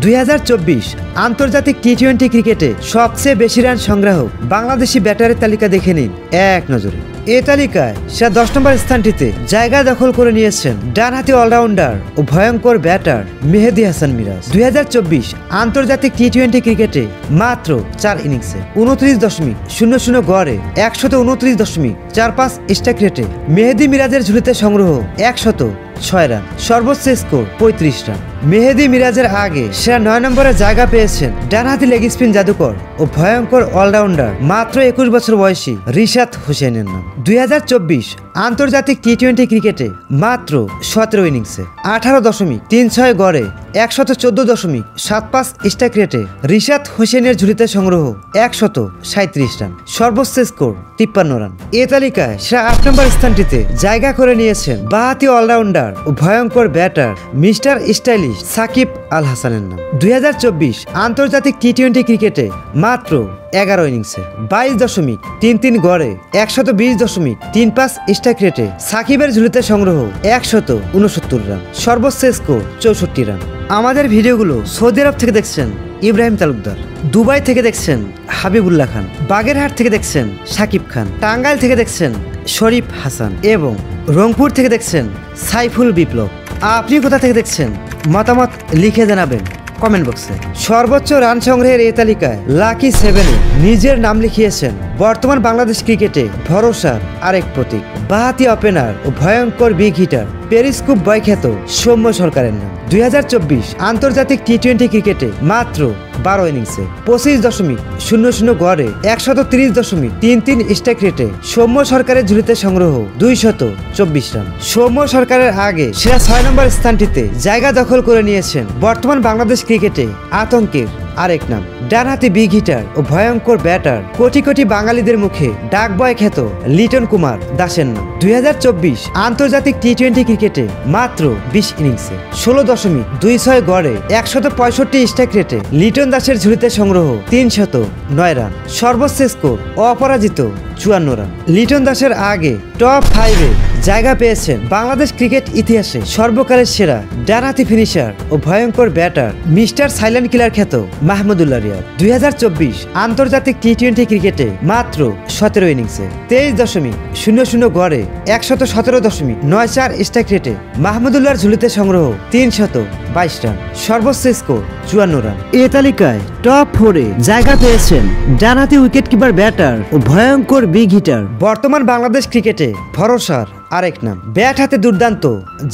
2024 আন্তর্জাতিক টি-20 ক্রিকেটে সবচেয়ে বেশি রান সংগ্রাহক বাংলাদেশি ব্যাটারের তালিকা দেখে নিন এক নজরে। এ তালিকায় সে 10 নম্বর স্থানটিতে জায়গা দখল করে নিয়েছেন ডানহাতি অলরাউন্ডার ও ভয়ঙ্কর ব্যাটার মেহেদী হাসান মিরাজ। 2024 আন্তর্জাতিক টি-20 ক্রিকেটে মাত্র 4 ইনিংসে 29.00 গড়ে 129.45 স্ট্রাইক রেটে মেহেদী মিরাজের ঝুলিতে সংগ্রহ 106 রান, সর্বোচ্চ স্কোর 35 রান। মেহেদী মিরাজের আগে সেরা 9 নম্বরে জায়গা পেয়েছেন ডানহাতি লেগ স্পিন জাদুকর ও ভয়ঙ্কর অলরাউন্ডার মাত্র 21 বছর বয়সী রিশাদ হোসেনের নাম। 2024 আন্তর্জাতিক টি-20 ক্রিকেটে মাত্র 17 ইনিংসে 18.36 গড়ে 114.75 স্ট্রাইক রেটে রিশাদ হোসেনের ঝুলিতে সংগ্রহ 137 রান, সর্বোচ্চ স্কোর 53 রান। এ তালিকায় সেরা 8 নম্বর স্থানটিতে জায়গা করে নিয়েছেন বাঁহাতি অলরাউন্ডার ও ভয়ঙ্কর batter mister stylish Shakib Al হাসানের নাম। 2024 আন্তর্জাতিক টি-20 ক্রিকেটে মাত্র 11 ইনিংসে 22.33 গড়ে 120.35 স্ট্রাইক রেটে সাকিবের ঝুলিতে সংগ্রহ 169 রান, সর্বোচ্চ স্কোর 64 রান। আমাদের ভিডিওগুলো সৌদি আরব থেকে দেখছেন ইব্রাহিম তালুকদার, দুবাই থেকে দেখছেন হাবিবুল্লাহ খান, বাগেরহাট থেকে দেখছেন সাকিব খান, টাঙ্গাইল থেকে দেখছেন শরীফ হাসান এবং রংপুর থেকে দেখছেন সাইফুল বিপ্লব। আপনি কোথা থেকে দেখছেন মতামত লিখে জানাবেন কমেন্ট বক্সে। সর্বোচ্চ রান সংগ্রহের এই তালিকায় লাকি 7 নিজের নাম লিখিয়েছেন বর্তমান বাংলাদেশ ক্রিকেটে ভরসার আরেক প্রতীক বাঁহাতি ওপেনার ও ভয়ঙ্কর বিগ হিটার পেরিস্কোপ বয় খ্যাত সৌম্য সরকারের নাম। 2024 আন্তর্জাতিক টি-20 ক্রিকেটে মাত্র 12 ইনিংসে 25.00 গড়ে 130.33 স্ট্রাইক রেটে সৌম্য সরকারের ঝুলিতে সংগ্রহ 224 রান। সৌম্য সরকারের আগে সেরা 6 নম্বর স্থানটিতে জায়গা দখল করে নিয়েছেন বর্তমান বাংলাদেশ ক্রিকেটে আতঙ্কের আরেক নাম ডানহাতি বিগ হিটার ও ভয়ঙ্কর ব্যাটার কোটি কোটি বাঙালিদের মুখে ডাক বয় খ্যাত লিটন কুমার দাসের নাম। 2024 আন্তর্জাতিক টি-20 ক্রিকেটে মাত্র 20 ইনিংসে 16.26 গড়ে 165 স্ট্রাইক রেটে লিটন দাসের ঝুলিতে সংগ্রহ 309 রান, সর্বোচ্চ স্কোর অপরাজিত 54 রান। লিটন দাসের আগে টপ 5-এ জায়গা পেয়েছেন বাংলাদেশ ক্রিকেট ইতিহাসে সর্বকালের সেরা ডানহাতি ফিনিশার ও ভয়ঙ্কর ব্যাটার মিস্টার সাইলেন্ট কিলার খ্যাত মাহমুদুল্লাহ রিয়াদ। 2024 আন্তর্জাতিক টি-20 ক্রিকেটে মাত্র 17 ইনিংসে 23.00 গড়ে 117.94 স্ট্রাইক রেটে মাহমুদুল্লাহর ঝুলিতে সংগ্রহ 322 রান, সর্বোচ্চ স্কোর 54 রান। এ তালিকায় টপ 4-এ জায়গা পেয়েছেন ডানহাতি উইকেট কিপার ব্যাটার ও ভয়ঙ্কর বিগ হিটার বর্তমান বাংলাদেশ ক্রিকেটে ভরসার আরেক নাম ব্যাট হাতে দুর্দান্ত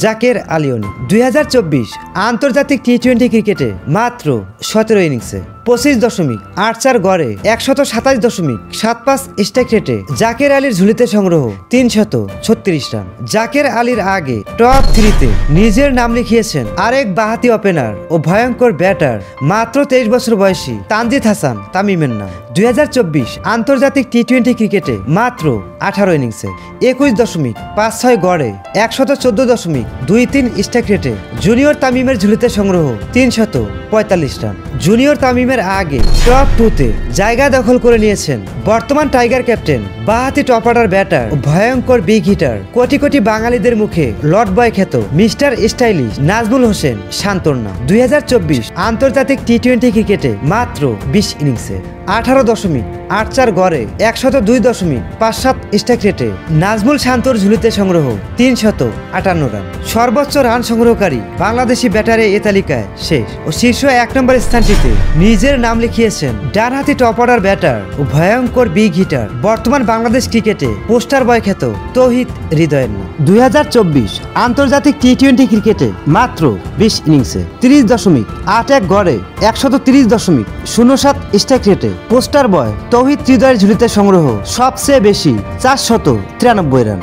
জাকের আলী অনি। 2024 আন্তর্জাতিক টি-20 ক্রিকেটে মাত্র 17 ইনিংসে 25.84 গড়ে 127.75 স্ট্রাইক রেটে জাকের আলীর ঝুলিতে সংগ্রহ 336 রান। জাকের আলীর আগে টপ 3-তে নিজের নাম লিখিয়েছেন আরেক বাঁহাতি ওপেনার ও ভয়ঙ্কর ব্যাটার মাত্র 23 বছর বয়সী তানজিদ হাসান তামিমের নাম। 2024 আন্তর্জাতিক টি-20 ক্রিকেটে মাত্র 18 ইনিংসে 21.56 গড়ে 114.23 স্ট্রাইক রেটে জুনিয়র তামিমের ঝুলিতে সংগ্রহ 345 রান। জুনিয়র তামিমের আগে টপ 2-তে জায়গা দখল করে নিয়েছেন বর্তমান টাইগার ক্যাপ্টেন বাঁহাতি টপ অর্ডার ব্যাটার ও ভয়ঙ্কর বিগ হিটার কোটি কোটি বাঙালিদের মুখে লর্ড বয় খ্যাত মিস্টার স্টাইলিশ নাজমুল হোসেন শান্তর নাম। 2024 আন্তর্জাতিক টি-20 ক্রিকেটে মাত্র 20 ইনিংসে 18.84 গড়ে 102.57 স্ট্রাইক রেটে নাজমুল শান্তর ঝুলিতে সংগ্রহ 358 রান। সর্বোচ্চ রান সংগ্রহকারী বাংলাদেশি ব্যাটারে এ তালিকায় শেষ ও শীর্ষ 1 নম্বর স্থানটিতে নিজের নাম লিখিয়েছেন ডানহাতি টপ অর্ডার ব্যাটার ও ভয়ঙ্কর বিগ হিটার বর্তমান বাংলাদেশ ক্রিকেটে পোস্টার বয় খ্যাত তৌহিদ হৃদয়ের নাম। 2024 আন্তর্জাতিক টি-20 ক্রিকেটে মাত্র 20 ইনিংসে 30.81 গড়ে 130.07 স্ট্রাইক রেটে পোস্টার বয় তৌহিদ হৃদয়ের ঝুলিতে সংগ্রহ সবচেয়ে বেশি 493 রান।